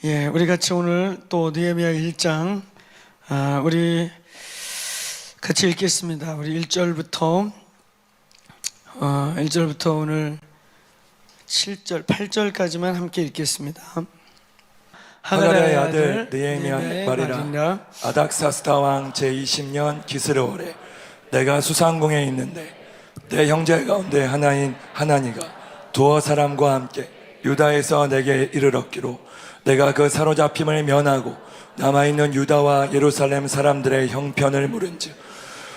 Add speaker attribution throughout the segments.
Speaker 1: 우리 같이 오늘 또 느헤미야 1장 우리 같이 읽겠습니다. 우리 1절부터 오늘 7절, 8절까지만 함께 읽겠습니다.
Speaker 2: 하가랴의 아들 느헤미야 말이라. 아닥사스다 왕 제20년 기스르월에 내가 수상궁에 있는데 내 형제 가운데 하나인 하나니가 두어 사람과 함께 유다에서 내게 이르렀기로 내가 그 사로잡힘을 면하고 남아있는 유다와 예루살렘 사람들의 형편을 물은즉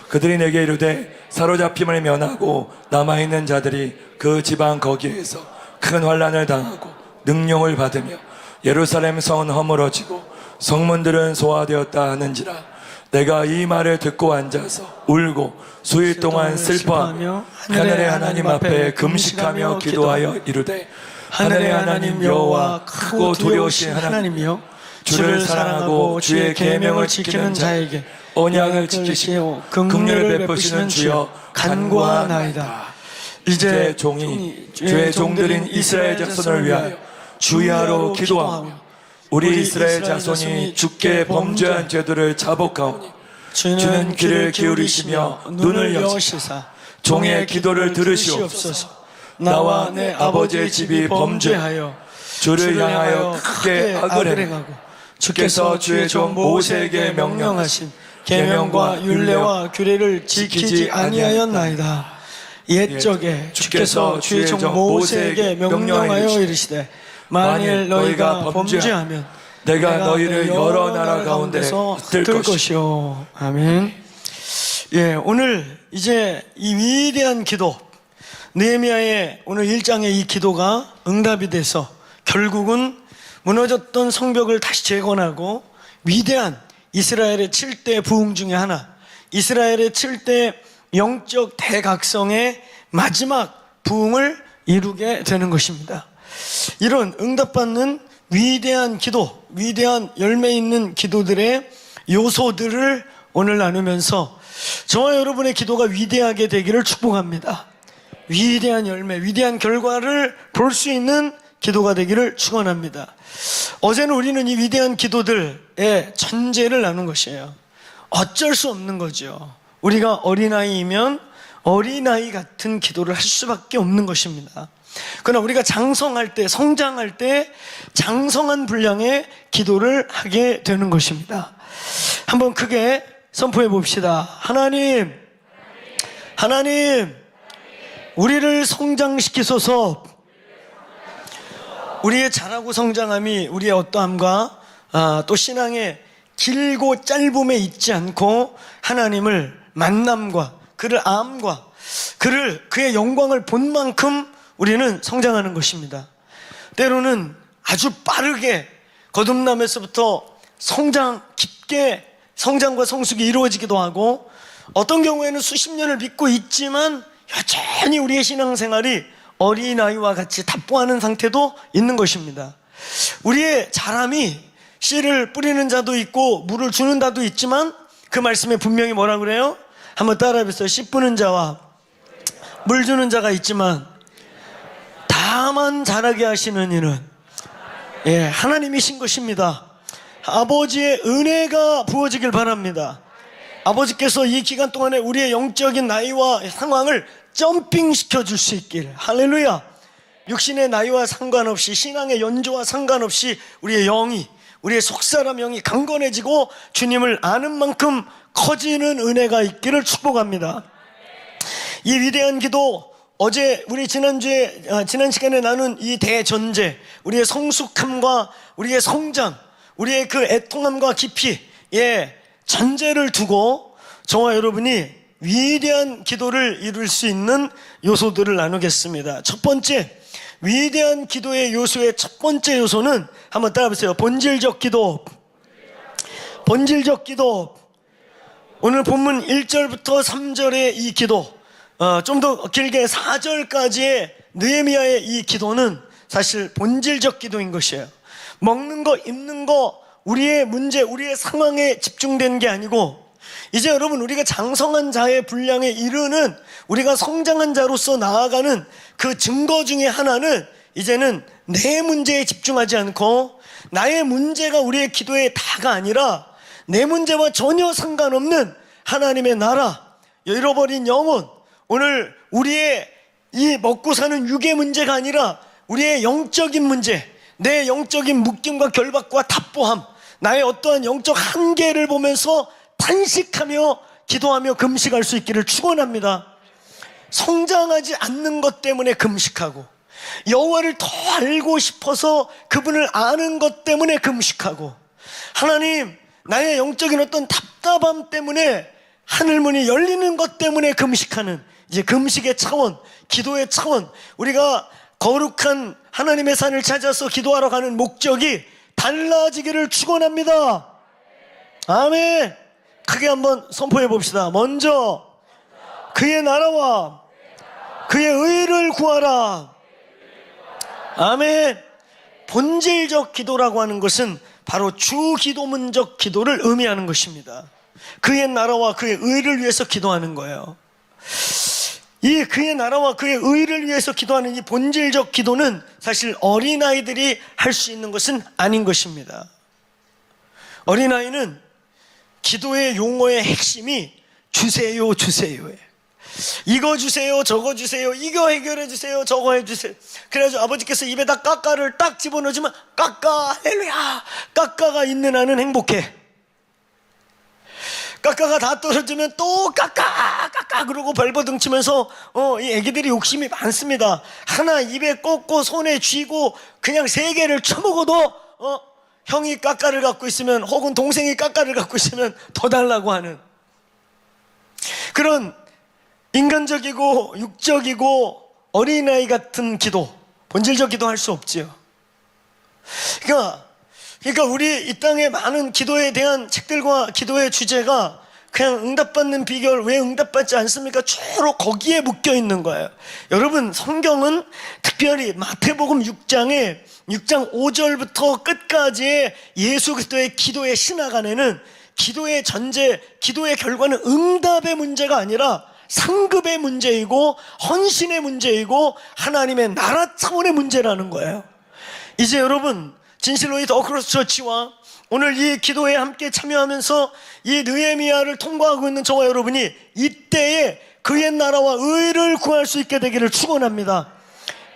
Speaker 2: 그들이 내게 이르되 사로잡힘을 면하고 남아있는 자들이 그 지방 거기에서 큰 환난을 당하고 능령을 받으며 예루살렘 성은 허물어지고 성문들은 소화되었다 하는지라. 내가 이 말을 듣고 앉아서 울고 수일 동안 슬퍼하며 하늘의 하나님 앞에 금식하며 기도하여 이르되 하늘의 하나님 여호와 크고 두려우신 하나님이여, 주를 사랑하고 주의 계명을 지키는 자에게 언약을 지키시고 긍휼을 베푸시는 주여 간구하나이다. 이제 종이 주의 종들인 이스라엘 자손을 위하여 주야로 기도하며 우리 이스라엘 자손이 주께 범죄한 죄들을 자복하오니 주는 귀를 기울이시며 눈을 여시사 종의 기도를 들으시옵소서. 나와 내 아버지의 집이 범죄하여 주를 향하여 크게 악을 행하고 주께서 주의 종 모세에게 명령하신 계명과 율례와 규례를 지키지 아니하였나이다. 옛적에 주께서 주의 종 모세에게 명령하여 이르시되 만일 너희가 범죄하면 내가 너희를 여러 나라 가운데서 흩을 것이요. 아멘. 오늘 이제 이 위대한 기도, 느헤미야의 오늘 1장의 이 기도가 응답이 돼서 결국은 무너졌던 성벽을 다시 재건하고 위대한 이스라엘의 7대 부흥 중에 하나, 이스라엘의 7대 영적 대각성의 마지막 부흥을 이루게 되는 것입니다. 이런 응답받는 위대한 기도, 위대한 열매 있는 기도들의 요소들을 오늘 나누면서 저와 여러분의 기도가 위대하게 되기를 축복합니다. 위대한 열매, 위대한 결과를 볼 수 있는 기도가 되기를 축원합니다. 어제는 우리는 이 위대한 기도들의 전제를 나눈 것이에요. 어쩔 수 없는 거죠. 우리가 어린아이이면 어린아이 같은 기도를 할 수밖에 없는 것입니다. 그러나 우리가 장성할 때, 성장할 때 장성한 분량의 기도를 하게 되는 것입니다. 한번 크게 선포해 봅시다. 하나님, 우리를 성장시키소서. 우리의 자라고 성장함이 우리의 어떠함과 또 신앙의 길고 짧음에 있지 않고 하나님을 만남과 그를 암과 그의 영광을 본 만큼 우리는 성장하는 것입니다. 때로는 아주 빠르게 거듭남에서부터 깊게 성장과 성숙이 이루어지기도 하고, 어떤 경우에는 수십 년을 믿고 있지만 여전히 우리의 신앙생활이 어린아이와 같이 답보하는 상태도 있는 것입니다. 우리의 자람이 씨를 뿌리는 자도 있고 물을 주는 자도 있지만 그 말씀에 분명히 뭐라 그래요? 한번 따라해보세요. 씨 뿌는 자와 물 주는 자가 있지만 다만 자라게 하시는 이는 하나님이신 것입니다. 아버지의 은혜가 부어지길 바랍니다. 아버지께서 이 기간 동안에 우리의 영적인 나이와 상황을 점핑시켜 줄 수 있길. 할렐루야. 육신의 나이와 상관없이, 신앙의 연조와 상관없이 우리의 영이, 우리의 속사람 영이 강건해지고 주님을 아는 만큼 커지는 은혜가 있기를 축복합니다. 이 위대한 기도, 어제 우리 지난 시간에 나눈 이 대전제, 우리의 성숙함과 우리의 성장, 우리의 그 애통함과 깊이의 전제를 두고 저와 여러분이 위대한 기도를 이룰 수 있는 요소들을 나누겠습니다. 첫 번째, 위대한 기도의 요소의 첫 번째 요소는 한번 따라해보세요. 본질적 기도. 본질적 기도. 오늘 본문 1절부터 3절의 이 기도, 좀 더 길게 4절까지의 느헤미야의 이 기도는 사실 본질적 기도인 것이에요. 먹는 거, 입는 거, 우리의 문제, 우리의 상황에 집중된 게 아니고, 이제 여러분, 우리가 장성한 자의 분량에 이르는, 우리가 성장한 자로서 나아가는 그 증거 중에 하나는
Speaker 1: 이제는 내 문제에 집중하지 않고 나의 문제가 우리의 기도의 다가 아니라 내 문제와 전혀 상관없는 하나님의 나라, 잃어버린 영혼, 오늘 우리의 이 먹고 사는 육의 문제가 아니라 우리의 영적인 문제, 내 영적인 묶임과 결박과 답보함, 나의 어떠한 영적 한계를 보면서 탄식하며 기도하며 금식할 수 있기를 축원합니다. 성장하지 않는 것 때문에 금식하고, 여호와를 더 알고 싶어서 그분을 아는 것 때문에 금식하고, 하나님 나의 영적인 어떤 답답함 때문에 하늘문이 열리는 것 때문에 금식하는, 이제 금식의 차원, 기도의 차원, 우리가 거룩한 하나님의 산을 찾아서 기도하러 가는 목적이 달라지기를 축원합니다. 아멘. 크게 한번 선포해 봅시다. 먼저 그의 나라와 그의 의를 구하라. 아멘. 본질적 기도라고 하는 것은 바로 주기도문적 기도를 의미하는 것입니다. 그의 나라와 그의 의를 위해서 기도하는 거예요. 이 그의 나라와 그의 의를 위해서 기도하는 이 본질적 기도는 사실 어린아이들이 할 수 있는 것은 아닌 것입니다. 어린아이는 기도의 용어의 핵심이 주세요, 주세요예요. 이거 주세요, 저거 주세요, 이거 해결해 주세요, 저거 해주세요. 그래가지고 아버지께서 입에다 까까를 딱 집어넣어주면 까까, 할렐루야, 까까가 있는 한은 행복해. 까까가 다 떨어지면 또 까까 그러고 발버둥 치면서 이 애기들이 욕심이 많습니다. 하나 입에 꽂고 손에 쥐고 그냥 3개를 쳐먹어도 형이 까까를 갖고 있으면, 혹은 동생이 까까를 갖고 있으면 더 달라고 하는 그런 인간적이고 육적이고 어린아이 같은 기도, 본질적 기도 할 수 없지요. 그러니까 우리 이 땅에 많은 기도에 대한 책들과 기도의 주제가 그냥 응답받는 비결, 왜 응답받지 않습니까? 주로 거기에 묶여 있는 거예요. 여러분, 성경은 특별히 마태복음 6장 5절부터 끝까지의 예수 그리스도의 기도의 신학 안에는 기도의 전제, 기도의 결과는 응답의 문제가 아니라 상급의 문제이고 헌신의 문제이고 하나님의 나라 차원의 문제라는 거예요. 이제 여러분, 진실로 이 더크로스 처치와 오늘 이 기도에 함께 참여하면서 이 느헤미야를 통과하고 있는 저와 여러분이 이때에 그의 나라와 의를 구할 수 있게 되기를 축원합니다.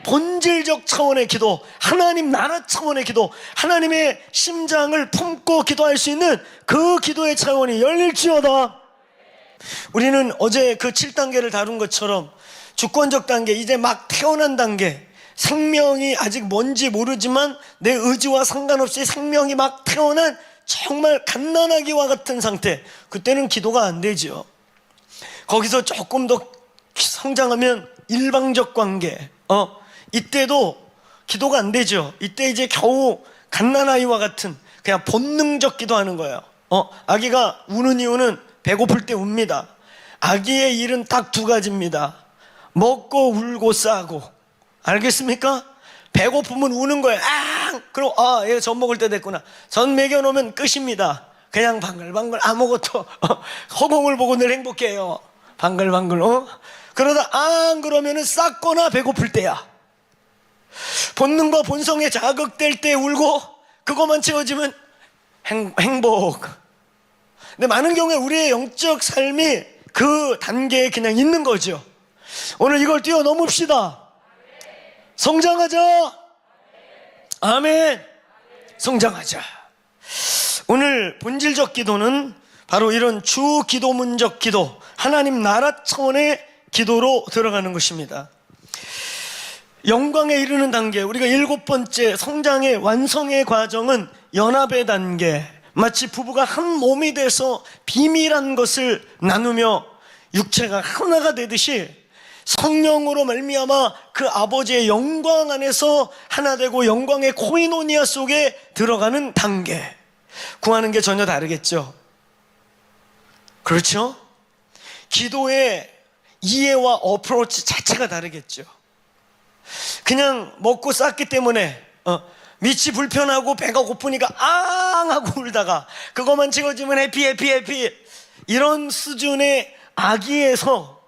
Speaker 1: 본질적 차원의 기도, 하나님 나라 차원의 기도, 하나님의 심장을 품고 기도할 수 있는 그 기도의 차원이 열릴지어다. 우리는 어제 그 7단계를 다룬 것처럼 주권적 단계, 이제 막 태어난 단계, 생명이 아직 뭔지 모르지만 내 의지와 상관없이 생명이 막 태어난 정말 갓난아기와 같은 상태, 그때는 기도가 안 되죠. 거기서 조금 더 성장하면 일방적 관계, 이때도 기도가 안 되죠. 이때 이제 겨우 갓난아이와 같은 그냥 본능적 기도하는 거예요. 아기가 우는 이유는 배고플 때 웁니다. 아기의 일은 딱 2가지입니다. 먹고 울고 싸고. 알겠습니까? 배고프면 우는 거예요. 그럼 얘 젖 먹을 때 됐구나. 젖 먹여놓으면 끝입니다. 그냥 방글방글 아무것도 허공을 보고 늘 행복해요. 방글방글. 그러다 그러면은 쌌거나 배고플 때야. 본능과 본성에 자극될 때 울고 그것만 채워지면 행복. 근데 많은 경우에 우리의 영적 삶이 그 단계에 그냥 있는 거죠. 오늘 이걸 뛰어넘읍시다. 성장하자. 아멘. 성장하자. 오늘 본질적 기도는 바로 이런 주기도문적 기도, 하나님 나라 차원의 기도로 들어가는 것입니다. 영광에 이르는 단계, 우리가 7번째 성장의 완성의 과정은 연합의 단계. 마치 부부가 한 몸이 돼서 비밀한 것을 나누며 육체가 하나가 되듯이 성령으로 말미암아 그 아버지의 영광 안에서 하나 되고 영광의 코이노니아 속에 들어가는 단계. 구하는 게 전혀 다르겠죠. 그렇죠? 기도의 이해와 어프로치 자체가 다르겠죠. 그냥 먹고 쌌기 때문에 밑이 불편하고 배가 고프니까 하고 울다가 그것만 찍어주면 해피 이런 수준의 아기에서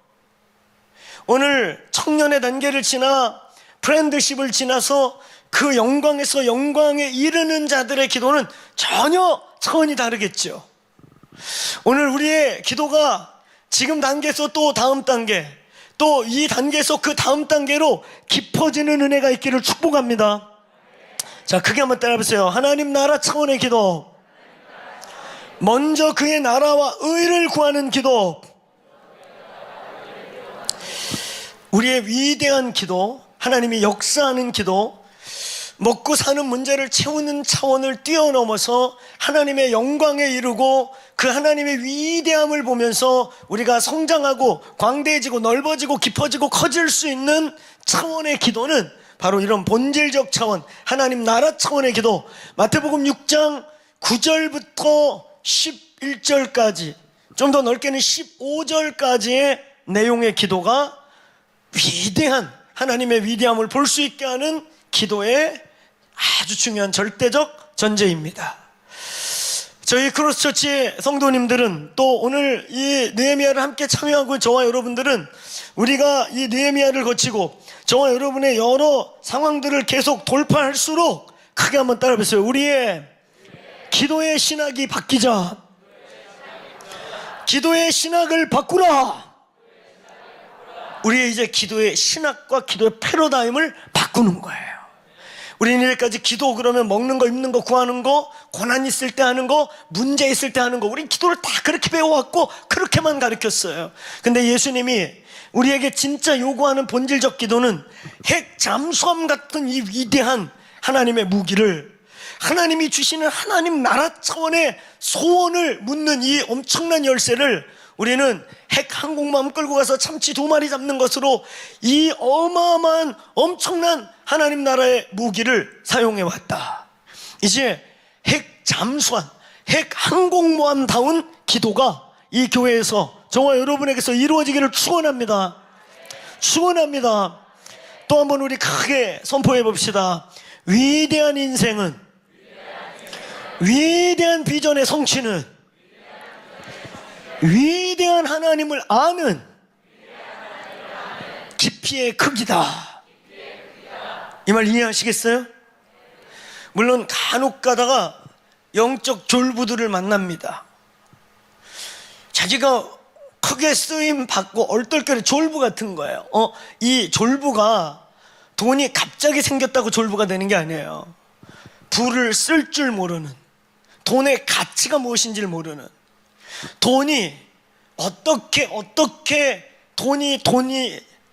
Speaker 1: 오늘 청년의 단계를 지나 프렌드십을 지나서 그 영광에서 영광에 이르는 자들의 기도는 전혀 차원이 다르겠죠. 오늘 우리의 기도가 지금 단계에서 또 다음 단계, 또 이 단계에서 그 다음 단계로 깊어지는 은혜가 있기를 축복합니다. 자, 크게 한번 따라해보세요. 하나님 나라 차원의 기도, 먼저 그의 나라와 의를 구하는 기도, 우리의 위대한 기도, 하나님이 역사하는 기도, 먹고 사는 문제를 채우는 차원을 뛰어넘어서 하나님의 영광에 이르고 그 하나님의 위대함을 보면서 우리가 성장하고 광대해지고 넓어지고 깊어지고 커질 수 있는 차원의 기도는 바로 이런 본질적 차원, 하나님 나라 차원의 기도. 마태복음 6장 9절부터 11절까지, 좀 더 넓게는 15절까지의 내용의 기도가 위대한 하나님의 위대함을 볼 수 있게 하는 기도의 아주 중요한 절대적 전제입니다. 저희 크로스처치 성도님들은, 또 오늘 이 느헤미야를 함께 참여하고 저와 여러분들은 우리가 이 느헤미야를 거치고 저와 여러분의 여러 상황들을 계속 돌파할수록, 크게 한번 따라해보세요. 우리의 기도의 신학이 바뀌자. 기도의 신학을 바꾸라. 우리의 이제 기도의 신학과 기도의 패러다임을 바꾸는 거예요. 우리는 이제까지 기도 그러면 먹는 거, 입는 거, 구하는 거, 고난 있을 때 하는 거, 문제 있을 때 하는 거, 우린 기도를 다 그렇게 배워왔고 그렇게만 가르쳤어요. 근데 예수님이 우리에게 진짜 요구하는 본질적 기도는 핵 잠수함 같은 이 위대한 하나님의 무기를, 하나님이 주시는 하나님 나라 차원의 소원을 묻는 이 엄청난 열쇠를 우리는 핵 항공모함 끌고 가서 참치 2마리 잡는 것으로 이 어마어마한 엄청난 하나님 나라의 무기를 사용해 왔다. 이제 핵 잠수함, 핵 항공모함다운 기도가 이 교회에서 저와 여러분에게서 이루어지기를 축원합니다. 축원합니다. 또 한번 우리 크게 선포해 봅시다. 위대한 인생은, 위대한 비전의 성취는 위대한 하나님을 아는 깊이의 크기다. 이 말 이해하시겠어요? 물론 간혹 가다가 영적 졸부들을 만납니다. 자기가 크게 쓰임 받고 얼떨결에 졸부 같은 거예요. 이 졸부가 돈이 갑자기 생겼다고 졸부가 되는 게 아니에요. 부를 쓸 줄 모르는, 돈의 가치가 무엇인지를 모르는, 돈이 어떻게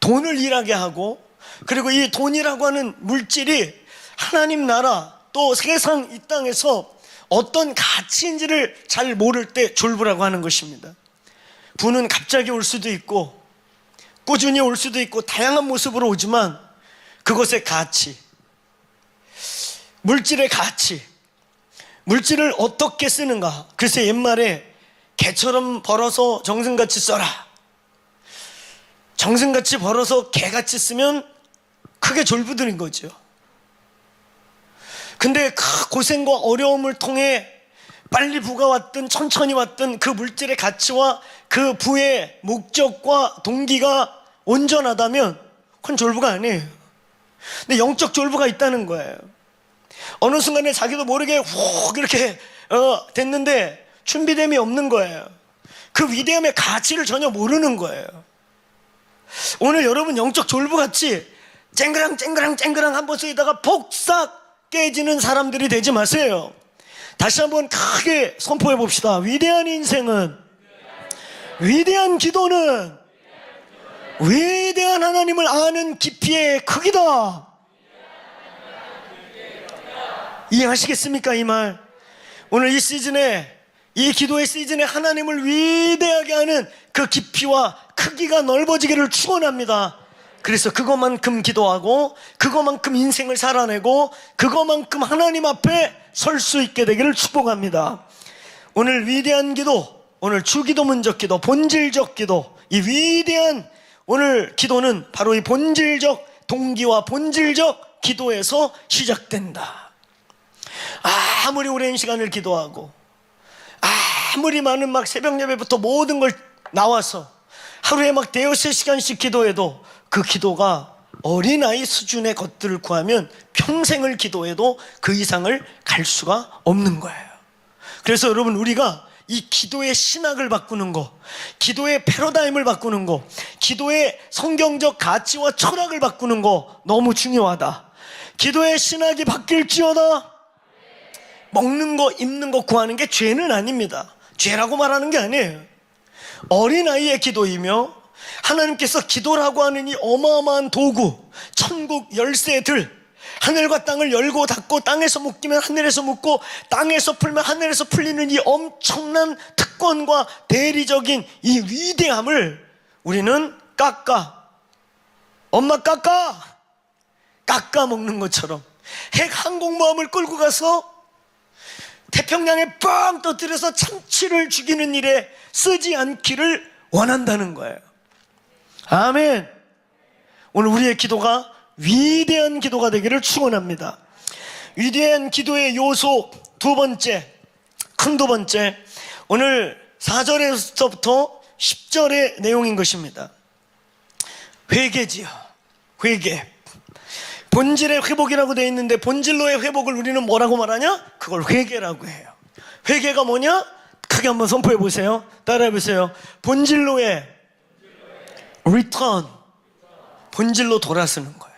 Speaker 1: 돈을 일하게 하고, 그리고 이 돈이라고 하는 물질이 하나님 나라 또 세상 이 땅에서 어떤 가치인지를 잘 모를 때 졸부라고 하는 것입니다. 부는 갑자기 올 수도 있고 꾸준히 올 수도 있고 다양한 모습으로 오지만 그것의 가치, 물질의 가치, 물질을 어떻게 쓰는가. 글쎄 옛말에 개처럼 벌어서 정승같이 써라. 정승같이 벌어서 개같이 쓰면 크게 졸부들인 거죠. 근데 그 고생과 어려움을 통해 빨리 부가 왔든 천천히 왔든 그 물질의 가치와 그 부의 목적과 동기가 온전하다면 그건 졸부가 아니에요. 근데 영적 졸부가 있다는 거예요. 어느 순간에 자기도 모르게 훅 이렇게 됐는데 준비됨이 없는 거예요. 그 위대함의 가치를 전혀 모르는 거예요. 오늘 여러분 영적 졸부같이 쨍그랑 한번 쓰이다가 폭삭 깨지는 사람들이 되지 마세요. 다시 한번 크게 선포해 봅시다. 위대한 인생은, 위대한 기도는 위대한 하나님을 아는 깊이의 크기다. 이해하시겠습니까? 이 말. 오늘 이 시즌에, 이 기도의 시즌에 하나님을 위대하게 하는 그 깊이와 크기가 넓어지기를 축원합니다. 그래서 그것만큼 기도하고 그것만큼 인생을 살아내고 그것만큼 하나님 앞에 설 수 있게 되기를 축복합니다. 오늘 위대한 기도, 오늘 주기도문적 기도, 본질적 기도, 이 위대한 오늘 기도는 바로 이 본질적 동기와 본질적 기도에서 시작된다. 아무리 오랜 시간을 기도하고 아무리 많은 막 새벽 예배부터 모든 걸 나와서 하루에 막 대여섯 시간씩 기도해도 그 기도가 어린아이 수준의 것들을 구하면 평생을 기도해도 그 이상을 갈 수가 없는 거예요. 그래서 여러분, 우리가 이 기도의 신학을 바꾸는 거, 기도의 패러다임을 바꾸는 거, 기도의 성경적 가치와 철학을 바꾸는 거 너무 중요하다. 기도의 신학이 바뀔지어다. 먹는 거, 입는 거 구하는 게 죄는 아닙니다. 죄라고 말하는 게 아니에요. 어린아이의 기도이며 하나님께서 기도라고 하는 이 어마어마한 도구, 천국 열쇠들, 하늘과 땅을 열고 닫고 땅에서 묶이면 하늘에서 묶고 땅에서 풀면 하늘에서 풀리는 이 엄청난 특권과 대리적인 이 위대함을 우리는 엄마 깎아 먹는 것처럼 핵 항공모함을 끌고 가서 태평양에 뻥 터뜨려서 참치를 죽이는 일에 쓰지 않기를 원한다는 거예요. 아멘. 오늘 우리의 기도가 위대한 기도가 되기를 축원합니다. 위대한 기도의 요소 두 번째, 오늘 4절에서부터 10절의 내용인 것입니다. 회개지요. 회개. 본질의 회복이라고 되어 있는데 본질로의 회복을 우리는 뭐라고 말하냐? 그걸 회개라고 해요. 회개가 뭐냐? 크게 한번 선포해 보세요. 따라해 보세요. 본질로의 return. 본질로 돌아서는 거예요.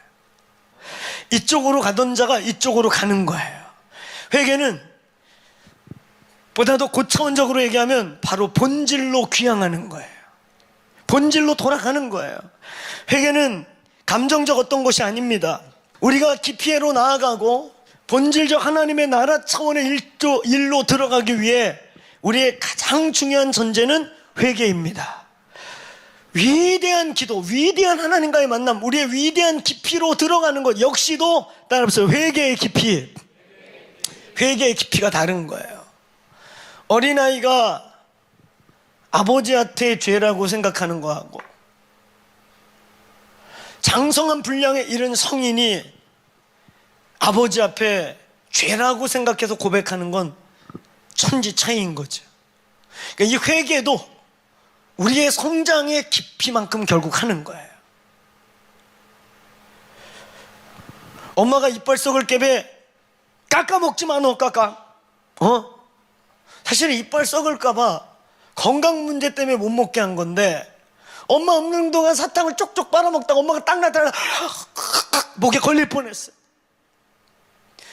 Speaker 1: 이쪽으로 가던 자가 이쪽으로 가는 거예요. 회개는 보다 더 고차원적으로 얘기하면 바로 본질로 귀향하는 거예요. 본질로 돌아가는 거예요. 회개는 감정적 어떤 것이 아닙니다. 우리가 깊이로 나아가고 본질적 하나님의 나라 차원의 일로 들어가기 위해 우리의 가장 중요한 전제는 회개입니다. 위대한 기도, 위대한 하나님과의 만남, 우리의 위대한 깊이로 들어가는 것 역시도 따라해보세요. 회개의 깊이. 회개의 깊이가 다른 거예요. 어린아이가 아버지한테 죄라고 생각하는 거하고 장성한 분량에 이른 성인이 아버지 앞에 죄라고 생각해서 고백하는 건 천지 차이인 거죠. 그러니까 이 회개도 우리의 성장의 깊이만큼 결국 하는 거예요. 엄마가 이빨 썩을 깨배 깎아 먹지 마, 너 깎아. 사실은 이빨 썩을까봐 건강 문제 때문에 못 먹게 한 건데 엄마 없는 동안 사탕을 쪽쪽 빨아먹다가 엄마가 딱 나타나 목에 걸릴 뻔했어요.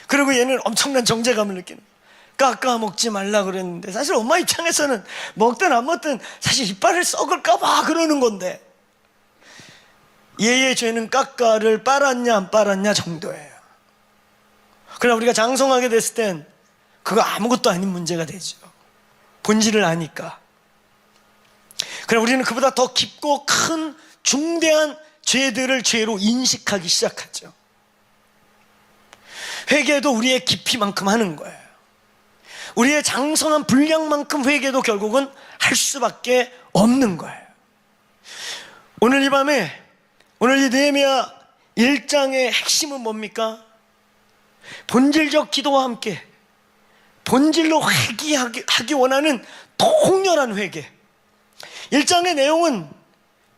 Speaker 1: 그리고 얘는 엄청난 정제감을 느끼는 거예요. 깎아 먹지 말라 그랬는데 사실 엄마 입장에서는 먹든 안 먹든 사실 이빨을 썩을까봐 그러는 건데 얘의 죄는 깎아를 빨았냐 안 빨았냐 정도예요. 그러나 우리가 장성하게 됐을 땐 그거 아무것도 아닌 문제가 되죠. 본질을 아니까. 그러나 우리는 그보다 더 깊고 큰 중대한 죄들을 죄로 인식하기 시작하죠. 회개도 우리의 깊이만큼 하는 거예요. 우리의 장성한 분량만큼 회개도 결국은 할 수밖에 없는 거예요. 오늘 이 밤에 오늘 이 느헤미야 1장의 핵심은 뭡니까? 본질적 기도와 함께 본질로 회개하기 원하는 통렬한 회개. 1장의 내용은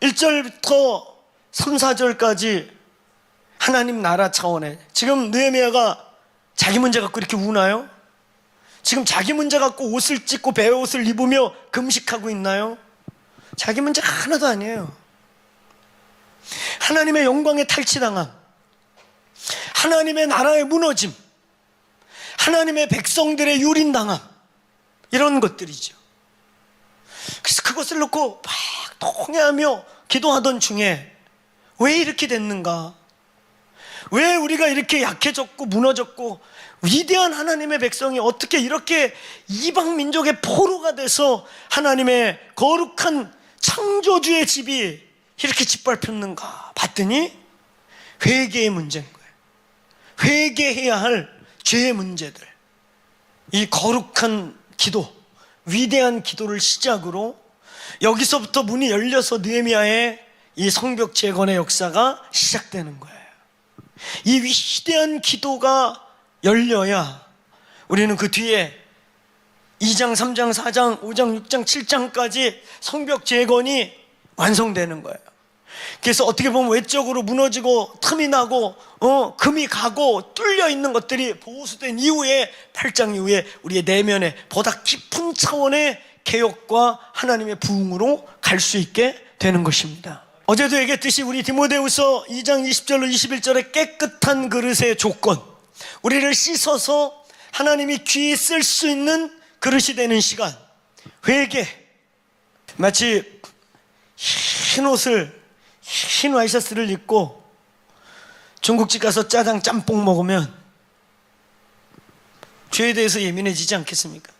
Speaker 1: 1절부터 3, 4절까지 하나님 나라 차원에 지금 느헤미야가 자기 문제 갖고 이렇게 우나요? 지금 자기 문제 갖고 옷을 찢고 베옷을 입으며 금식하고 있나요? 자기 문제 하나도 아니에요. 하나님의 영광에 탈취당함, 하나님의 나라의 무너짐, 하나님의 백성들의 유린당함, 이런 것들이죠. 그래서 그것을 놓고 막 통회하며 기도하던 중에 왜 이렇게 됐는가? 왜 우리가 이렇게 약해졌고 무너졌고 위대한 하나님의 백성이 어떻게 이렇게 이방 민족의 포로가 돼서 하나님의 거룩한 창조주의 집이 이렇게 짓밟혔는가 봤더니 회개의 문제인 거예요. 회개해야 할 죄의 문제들, 이 거룩한 기도, 위대한 기도를 시작으로 여기서부터 문이 열려서 느헤미야의 이 성벽 재건의 역사가 시작되는 거예요. 이 위대한 기도가 열려야 우리는 그 뒤에 2장, 3장, 4장, 5장, 6장, 7장까지 성벽 재건이 완성되는 거예요. 그래서 어떻게 보면 외적으로 무너지고 틈이 나고 금이 가고 뚫려 있는 것들이 보수된 이후에 8장 이후에 우리의 내면에 보다 깊은 차원의 개혁과 하나님의 부흥으로 갈 수 있게 되는 것입니다. 어제도 얘기했듯이 우리 디모데후서 2장 20절로 21절의 깨끗한 그릇의 조건, 우리를 씻어서 하나님이 귀히 쓸 수 있는 그릇이 되는 시간, 회개. 마치 흰 옷을, 흰 와이셔츠를 입고 중국집 가서 짜장 짬뽕 먹으면 죄에 대해서 예민해지지 않겠습니까?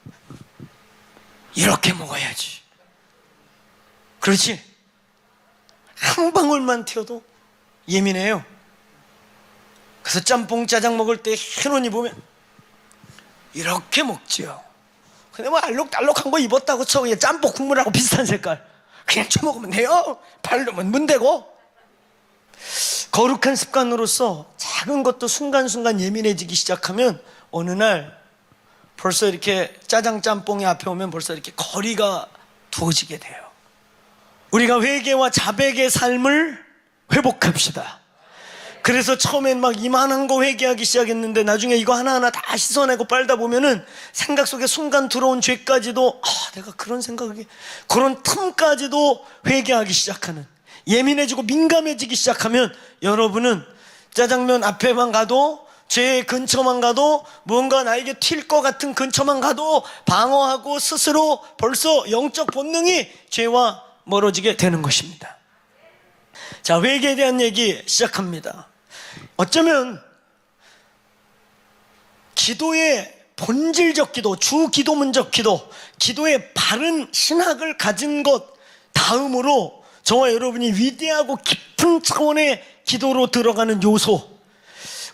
Speaker 1: 이렇게 먹어야지. 그렇지? 한 방울만 튀어도 예민해요. 그래서 짬뽕 짜장 먹을 때 흰 옷 입으면 이렇게 먹지요. 근데 뭐 알록달록한 거 입었다고 쳐, 그냥 짬뽕 국물하고 비슷한 색깔 그냥 쳐먹으면 돼요. 바르면 문대고. 거룩한 습관으로서 작은 것도 순간순간 예민해지기 시작하면 어느 날 벌써 이렇게 짜장 짬뽕이 앞에 오면 벌써 이렇게 거리가 두어지게 돼요. 우리가 회개와 자백의 삶을 회복합시다. 그래서 처음엔 막 이만한 거 회개하기 시작했는데 나중에 이거 하나하나 다 씻어내고 빨다 보면은 생각 속에 순간 들어온 죄까지도 내가 그런 생각이, 그런 틈까지도 회개하기 시작하는, 예민해지고 민감해지기 시작하면 여러분은 짜장면 앞에만 가도, 죄 근처만 가도, 뭔가 나에게 튈 것 같은 근처만 가도 방어하고 스스로 벌써 영적 본능이 죄와 멀어지게 되는 것입니다. 자, 회개에 대한 얘기 시작합니다. 어쩌면 기도의 본질적 기도, 주기도문적 기도, 기도의 바른 신학을 가진 것 다음으로 저와 여러분이 위대하고 깊은 차원의 기도로 들어가는 요소,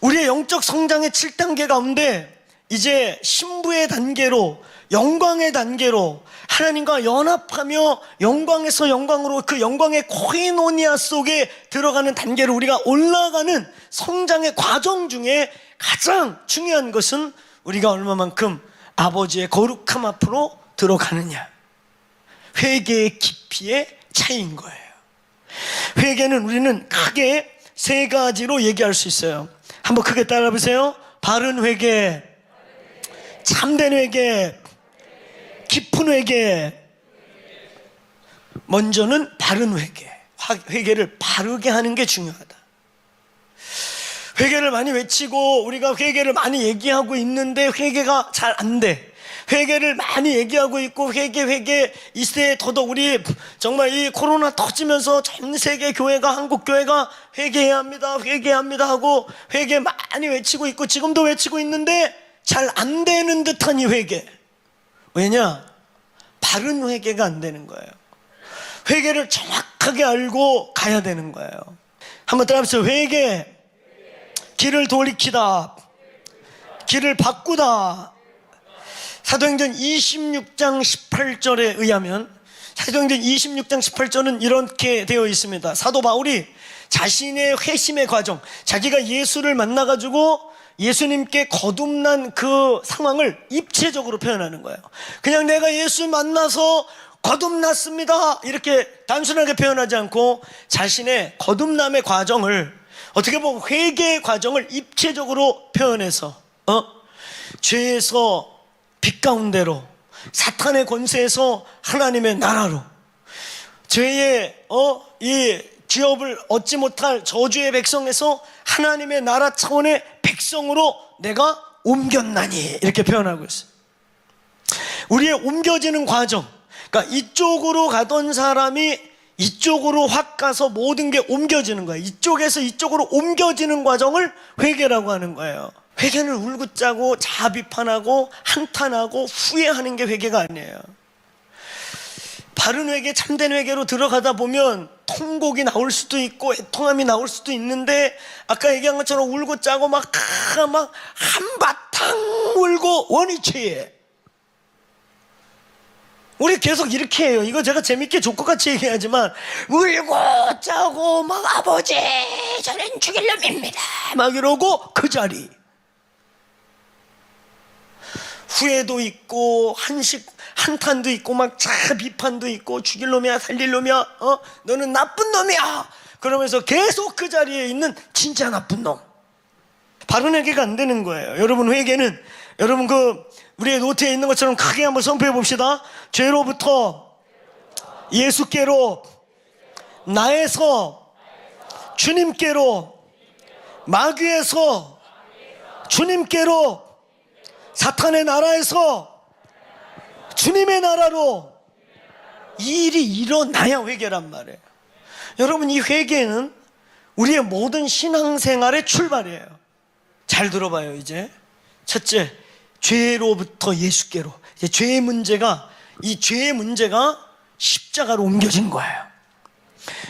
Speaker 1: 우리의 영적 성장의 7단계 가운데 이제 신부의 단계로, 영광의 단계로 하나님과 연합하며 영광에서 영광으로 그 영광의 코이노니아 속에 들어가는 단계로 우리가 올라가는 성장의 과정 중에 가장 중요한 것은 우리가 얼마만큼 아버지의 거룩함 앞으로 들어가느냐, 회개의 깊이의 차이인 거예요. 회개는 우리는 크게 세 가지로 얘기할 수 있어요. 한번 크게 따라 보세요. 바른 회개, 참된 회개, 깊은 회개. 먼저는 바른 회개. 회개를 바르게 하는 게 중요하다. 회개를 많이 외치고 우리가 회개를 많이 얘기하고 있는데 회개가 잘 안 돼. 회개를 많이 얘기하고 있고 회개 이 시대에 더더욱 우리 정말 이 코로나 터지면서 전 세계 교회가, 한국 교회가 회개해야 합니다 하고 회개 많이 외치고 있고 지금도 외치고 있는데 잘 안 되는 듯한 이 회개. 왜냐? 바른 회개가 안 되는 거예요. 회개를 정확하게 알고 가야 되는 거예요. 한번 따라해보세요. 회개, 길을 돌이키다, 길을 바꾸다. 사도행전 26장 18절에 의하면, 사도행전 26장 18절은 이렇게 되어 있습니다. 사도 바울이 자신의 회심의 과정, 자기가 예수를 만나가지고 예수님께 거듭난 그 상황을 입체적으로 표현하는 거예요. 그냥 내가 예수 만나서 거듭났습니다 이렇게 단순하게 표현하지 않고 자신의 거듭남의 과정을, 어떻게 보면 회개의 과정을 입체적으로 표현해서 죄에서 빛 가운데로, 사탄의 권세에서 하나님의 나라로, 죄의 이 기업을 얻지 못할 저주의 백성에서 하나님의 나라 차원의 백성으로 내가 옮겼나니 이렇게 표현하고 있어요. 우리의 옮겨지는 과정, 그러니까 이쪽으로 가던 사람이 이쪽으로 확 가서 모든 게 옮겨지는 거예요. 이쪽에서 이쪽으로 옮겨지는 과정을 회개라고 하는 거예요. 회개는 울고 짜고 자아 비판하고 한탄하고 후회하는 게 회개가 아니에요. 바른 회개, 참된 회개로 들어가다 보면 통곡이 나올 수도 있고 애통함이 나올 수도 있는데, 아까 얘기한 것처럼 울고 짜고 막 한바탕 울고 원위치해. 우리 계속 이렇게 해요. 이거 제가 재밌게 조커같이 얘기하지만 울고 짜고 막 아버지 저는 죽일 놈입니다 막 이러고 그 자리. 후회도 있고 한탄도 있고 막 자아 비판도 있고 죽일 놈이야 살릴 놈이야, 너는 나쁜 놈이야, 그러면서 계속 그 자리에 있는 진짜 나쁜 놈. 바른 회개가 안 되는 거예요. 여러분, 회개는 여러분 우리의 노트에 있는 것처럼 크게 한번 선포해 봅시다. 죄로부터 예수께로, 나에서 주님께로, 마귀에서 주님께로, 사탄의 나라에서 주님의 나라로 이 일이 일어나야 회개란 말이에요. 여러분, 이 회개는 우리의 모든 신앙생활의 출발이에요. 잘 들어봐요. 이제 첫째, 죄로부터 예수께로. 이제 죄의 문제가, 이 죄의 문제가 십자가로 옮겨진 거예요.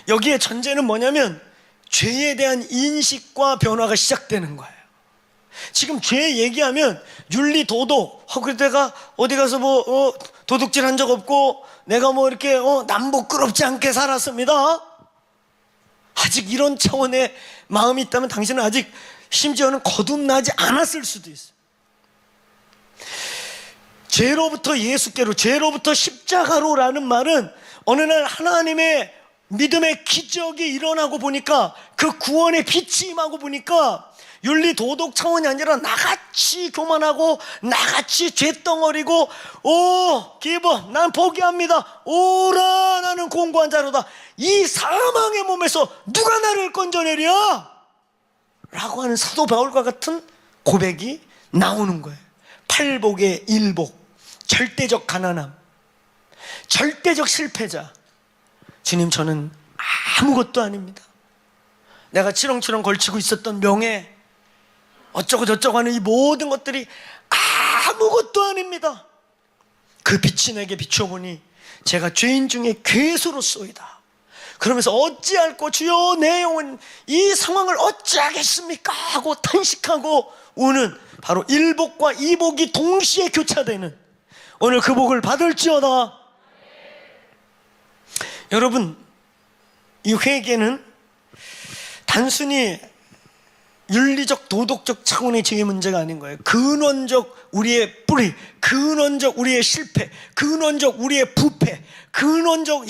Speaker 1: 여기에 전제는 뭐냐면 죄에 대한 인식과 변화가 시작되는 거예요. 지금 죄 얘기하면 윤리, 도덕, 내가 어디 가서 도둑질 한 적 없고 내가 이렇게 남 부끄럽지 않게 살았습니다. 아직 이런 차원의 마음이 있다면 당신은 아직 심지어는 거듭나지 않았을 수도 있어요. 죄로부터 예수께로, 죄로부터 십자가로라는 말은 어느 날 하나님의 믿음의 기적이 일어나고 보니까, 그 구원의 빛이 임하고 보니까 윤리 도덕 차원이 아니라 나같이 교만하고 나같이 죄덩어리고 기버 난 포기합니다, 오라 나는 공고한 자로다, 이 사망의 몸에서 누가 나를 건져내랴 라고 하는 사도 바울과 같은 고백이 나오는 거예요. 팔복의 일복, 절대적 가난함, 절대적 실패자. 주님, 저는 아무것도 아닙니다. 내가 치렁치렁 걸치고 있었던 명예, 어쩌고 저쩌고 하는 이 모든 것들이 아무것도 아닙니다. 그 빛이 내게 비춰보니 제가 죄인 중에 괴수로소이다. 그러면서 어찌할꼬 주여 내 영혼 이 상황을 어찌하겠습니까 하고 탄식하고 우는, 바로 일복과 이복이 동시에 교차되는 오늘 그 복을 받을지어다. 여러분, 이 회개는 단순히 윤리적 도덕적 차원의 죄의 문제가 아닌 거예요. 근원적 우리의 뿌리, 근원적 우리의 실패, 근원적 우리의 부패, 근원적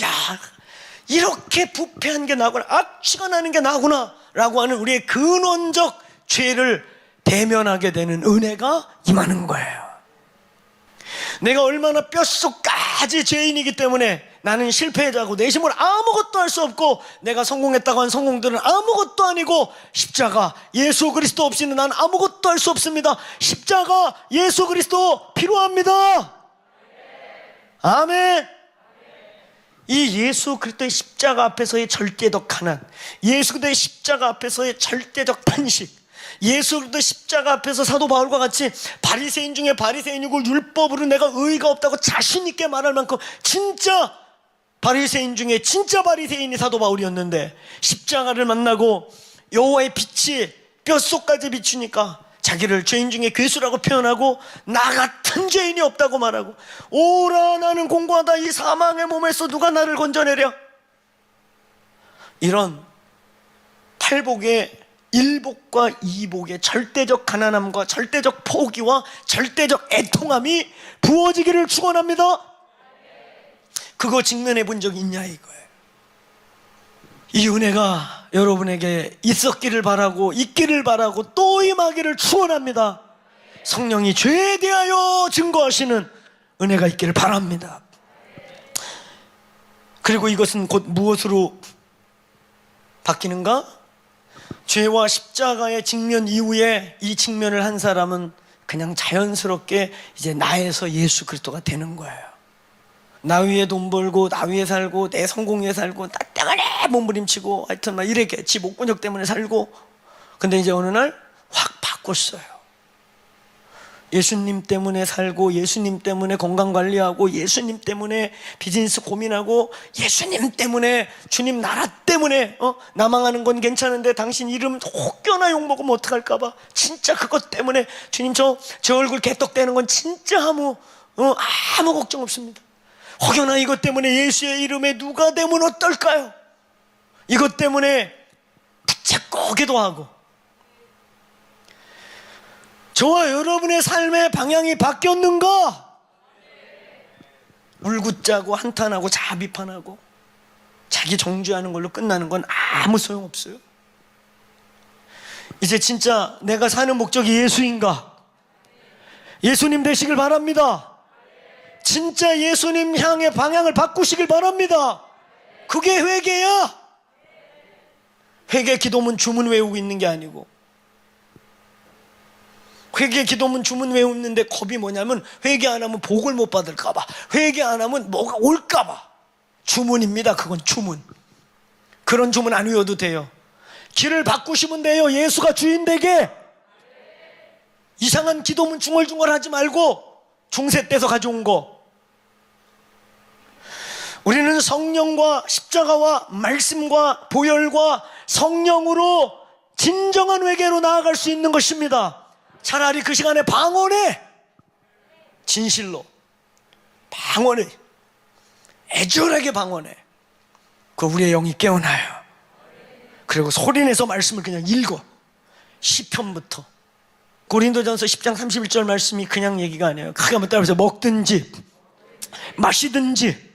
Speaker 1: 이렇게 부패한 게 나구나, 악취가 나는 게 나구나 라고 하는 우리의 근원적 죄를 대면하게 되는 은혜가 임하는 거예요. 내가 얼마나 뼛속까지 죄인이기 때문에 나는 실패자고 내 힘으로 아무것도 할 수 없고, 내가 성공했다고 한 성공들은 아무것도 아니고, 십자가 예수 그리스도 없이는 난 아무것도 할 수 없습니다. 십자가 예수 그리스도 필요합니다. 아멘. 이 예수 그리스도의 십자가 앞에서의 절대적 가난, 예수 그리스도의 십자가 앞에서의 절대적 탄식, 예수 그리스도 십자가 앞에서 사도 바울과 같이 바리새인 중에 바리새인이고 율법으로 내가 의의가 없다고 자신 있게 말할 만큼 진짜 바리새인 중에 진짜 바리새인이 사도 바울이었는데, 십자가를 만나고 여호와의 빛이 뼛속까지 비추니까 자기를 죄인 중에 괴수라고 표현하고 나 같은 죄인이 없다고 말하고, 오라 나는 공고하다, 이 사망의 몸에서 누가 나를 건져내랴. 이런 팔복의 일복과 이복의 절대적 가난함과 절대적 포기와 절대적 애통함이 부어지기를 축원합니다. 그거 직면해 본 적 있냐 이거예요. 이 은혜가 여러분에게 있었기를 바라고 있기를 바라고 또 임하기를 축원합니다. 성령이 죄에 대하여 증거하시는 은혜가 있기를 바랍니다. 그리고 이것은 곧 무엇으로 바뀌는가? 죄와 십자가의 직면 이후에 이 직면을 한 사람은 그냥 자연스럽게 이제 나에서 예수 그리스도가 되는 거예요. 나 위에 돈 벌고 나 위에 살고 내 성공 위에 살고 나 때문에 몸부림치고 하여튼 막 이렇게 지 목근육 때문에 살고, 근데 이제 어느 날 확 바꿨어요. 예수님 때문에 살고, 예수님 때문에 건강관리하고, 예수님 때문에 비즈니스 고민하고, 예수님 때문에, 주님 나라 때문에 나 망하는 건 괜찮은데 당신 이름 혹여나 욕먹으면 어떡할까봐 진짜 그것 때문에 주님 저 얼굴 개떡대는 건 진짜 아무 걱정 없습니다. 혹여나 이것 때문에 예수의 이름에 누가 되면 어떨까요? 이것 때문에 붙잡고 기도하고. 저와 여러분의 삶의 방향이 바뀌었는가? 울긋짜고 한탄하고 자비판하고 자기 정죄하는 걸로 끝나는 건 아무 소용없어요. 이제 진짜 내가 사는 목적이 예수인가? 예수님 되시길 바랍니다. 진짜 예수님 향해 방향을 바꾸시길 바랍니다. 그게 회개야. 회개 기도문 주문 외우고 있는 게 아니고, 회개 기도문 주문 외우는데 겁이 뭐냐면 회개 안 하면 복을 못 받을까 봐, 회개 안 하면 뭐가 올까 봐. 주문입니다. 그건 주문. 그런 주문 안 외워도 돼요. 길을 바꾸시면 돼요. 예수가 주인 되게. 이상한 기도문 중얼중얼 하지 말고 중세 때서 가져온 거. 우리는 성령과 십자가와 말씀과 보혈과 성령으로 진정한 회개로 나아갈 수 있는 것입니다. 차라리 그 시간에 방언해. 진실로 방언해. 애절하게 방언해. 그 우리의 영이 깨어나요. 그리고 소리내서 말씀을 그냥 읽어. 시편부터. 고린도전서 10장 31절 말씀이 그냥 얘기가 아니에요. 크게 한번 따라해서 먹든지 마시든지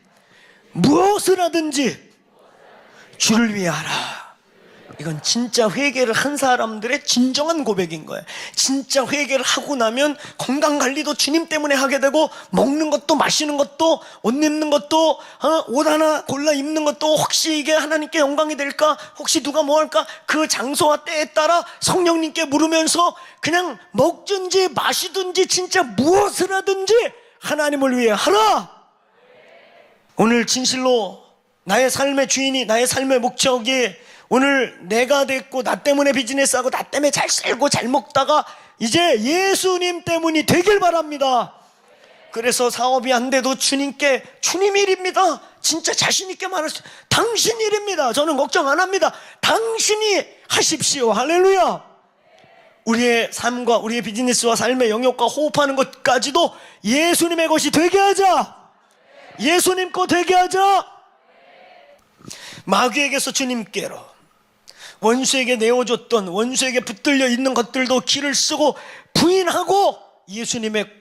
Speaker 1: 무엇을 하든지 주를 위해 하라. 이건 진짜 회개를 한 사람들의 진정한 고백인 거예요. 진짜 회개를 하고 나면 건강관리도 주님 때문에 하게 되고, 먹는 것도 마시는 것도 옷 입는 것도 옷 하나 골라 입는 것도 혹시 이게 하나님께 영광이 될까, 혹시 누가 뭐 할까, 그 장소와 때에 따라 성령님께 물으면서 그냥 먹든지 마시든지 진짜 무엇을 하든지 하나님을 위해 하라. 오늘 진실로 나의 삶의 주인이, 나의 삶의 목적이 오늘 내가 됐고, 나 때문에 비즈니스하고 나 때문에 잘 살고 잘 먹다가 이제 예수님 때문이 되길 바랍니다. 그래서 사업이 안 돼도 주님께, 주님 일입니다. 진짜 자신 있게 말할 수, 당신 일입니다. 저는 걱정 안 합니다. 당신이 하십시오. 할렐루야. 우리의 삶과 우리의 비즈니스와 삶의 영역과 호흡하는 것까지도 예수님의 것이 되게 하자. 예수님 거 되게 하자. 마귀에게서 주님께로, 원수에게 내어줬던, 원수에게 붙들려 있는 것들도 길을 쓰고 부인하고 예수님의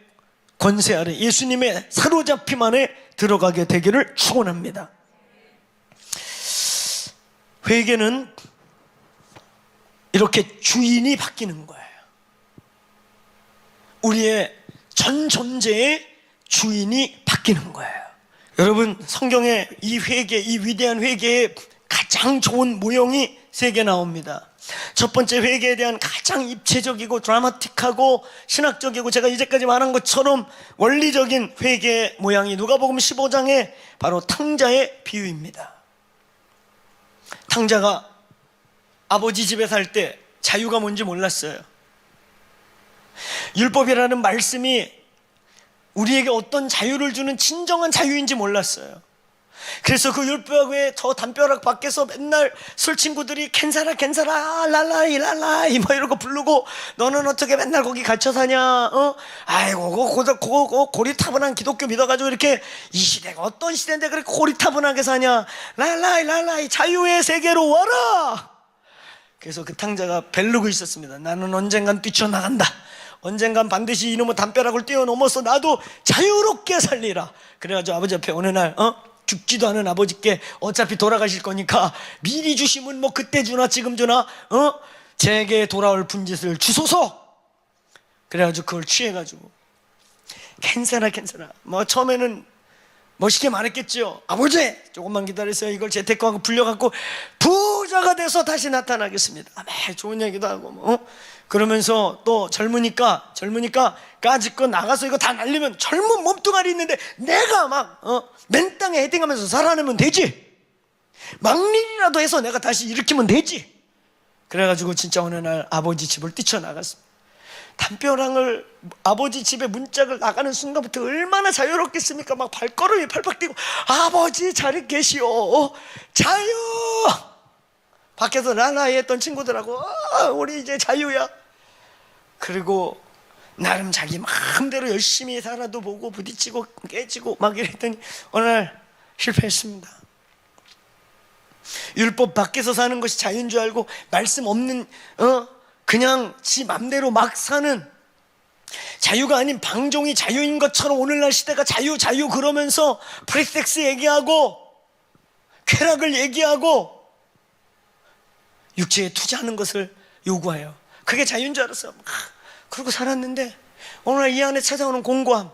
Speaker 1: 권세 아래, 예수님의 사로잡힘 안에 들어가게 되기를 축원합니다. 회개는 이렇게 주인이 바뀌는 거예요. 우리의 전 존재의 주인이 바뀌는 거예요. 여러분, 성경에 이 회개, 이 위대한 회개의 가장 좋은 모형이 3개 나옵니다. 첫 번째, 회개에 대한 가장 입체적이고 드라마틱하고 신학적이고 제가 이제까지 말한 것처럼 원리적인 회개의 모양이 누가복음 15장에 바로 탕자의 비유입니다. 탕자가 아버지 집에 살 때 자유가 뭔지 몰랐어요. 율법이라는 말씀이 우리에게 어떤 자유를 주는 진정한 자유인지 몰랐어요. 그래서 그 율법 외에 저 담벼락 밖에서 맨날 술 친구들이 캔사라 캔사라 랄라이 랄라이 뭐 이러고 부르고, 너는 어떻게 맨날 거기 갇혀 사냐, 아이고 그거 고리타분한 기독교 믿어가지고 이렇게, 이 시대가 어떤 시대인데 그렇게 고리타분하게 사냐, 랄라이 랄라이 자유의 세계로 와라. 그래서 그 탕자가 벨르고 있었습니다. 나는 언젠간 뛰쳐나간다. 언젠간 반드시 이놈의 담벼락을 뛰어넘어서 나도 자유롭게 살리라. 그래가지고 아버지 앞에 어느 날 죽지도 않은 아버지께 어차피 돌아가실 거니까 미리 주시면 뭐 그때 주나 지금 주나 제게 돌아올 분짓을 주소서. 그래가지고 그걸 취해가지고 캔사라 뭐 처음에는 멋있게 말했겠죠. 아버지 조금만 기다리세요. 이걸 재테크하고 불려갖고 부자가 돼서 다시 나타나겠습니다. 좋은 얘기도 하고 뭐 그러면서 또 젊으니까 까짓거 나가서 이거 다 날리면 젊은 몸뚱아리 있는데 내가 막 맨 땅에 헤딩하면서 살아내면 되지. 막일이라도 해서 내가 다시 일으키면 되지. 그래가지고 진짜 어느 날 아버지 집을 뛰쳐나갔습니다. 담벼락을, 아버지 집에 문짝을 나가는 순간부터 얼마나 자유롭겠습니까? 막 발걸음이 팔팔 뛰고, 아버지 자리 계시오, 자유. 밖에서 라라이 했던 친구들하고 우리 이제 자유야. 그리고 나름 자기 마음대로 열심히 살아도 보고 부딪히고 깨지고 막 이랬더니 어느 날 실패했습니다. 율법 밖에서 사는 것이 자유인 줄 알고 말씀 없는 그냥 지 맘대로 막 사는, 자유가 아닌 방종이 자유인 것처럼 오늘날 시대가 자유 그러면서 프리섹스 얘기하고 쾌락을 얘기하고 육체에 투자하는 것을 요구해요. 그게 자유인 줄 알았어. 그러고 살았는데 어느 날 이 안에 찾아오는 공고함,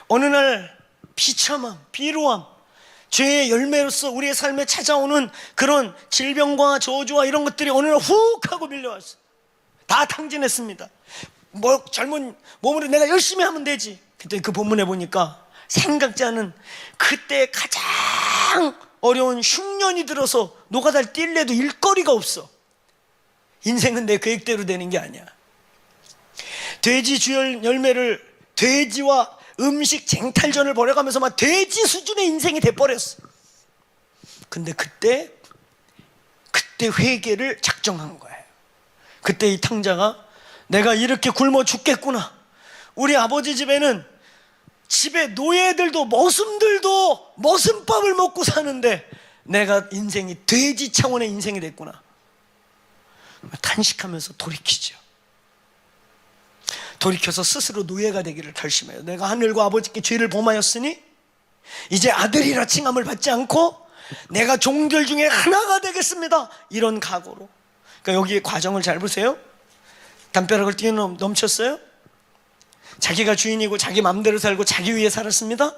Speaker 1: 어느 날 비참함, 비루함, 죄의 열매로서 우리의 삶에 찾아오는 그런 질병과 저주와 이런 것들이 어느 날 훅 하고 밀려왔어. 다 탕진했습니다. 뭐 젊은 몸으로 내가 열심히 하면 되지. 그때 그 본문에 보니까 생각지 않은 그때 가장 어려운 흉년이 들어서 노가다를 뛸래도 일거리가 없어. 인생은 내 계획대로 되는 게 아니야. 돼지 주열 열매를 돼지와 음식 쟁탈전을 벌여가면서 막 돼지 수준의 인생이 돼버렸어. 근데 그때 회개를 작정한 거예요. 그때 이 탕자가 내가 이렇게 굶어 죽겠구나. 우리 아버지 집에는 집에 노예들도 머슴들도 머슴밥을 먹고 사는데 내가 인생이 돼지 차원의 인생이 됐구나. 탄식하면서 돌이키죠. 돌이켜서 스스로 노예가 되기를 결심해요. 내가 하늘과 아버지께 죄를 범하였으니 이제 아들이라 칭함을 받지 않고 내가 종들 중에 하나가 되겠습니다. 이런 각오로. 그러니까 여기 과정을 잘 보세요. 담벼락을 뛰어넘쳤어요. 자기가 주인이고 자기 마음대로 살고 자기 위해 살았습니다.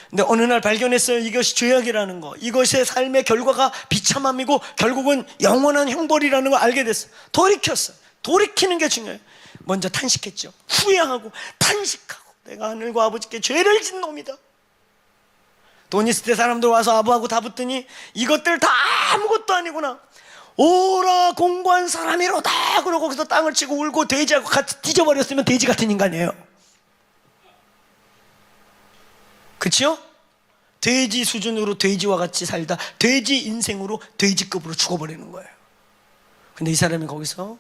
Speaker 1: 근데 어느 날 발견했어요. 이것이 죄악이라는 거, 이것의 삶의 결과가 비참함이고 결국은 영원한 형벌이라는 걸 알게 됐어요. 돌이켰어요. 돌이키는 게 중요해요. 먼저 탄식했죠. 후회하고 탄식하고 내가 하늘과 아버지께 죄를 진 놈이다. 돈 있을 때 사람들 와서 아부하고 다 붙더니 이것들 다 아무것도 아니구나. 오라 공고한 사람이로다. 그러고 거기서 땅을 치고 울고 돼지하고 같이 뒤져버렸으면 돼지 같은 인간이에요. 그치요? 돼지 수준으로 돼지와 같이 살다 돼지 인생으로 돼지급으로 죽어버리는 거예요. 근데 이 사람이 거기서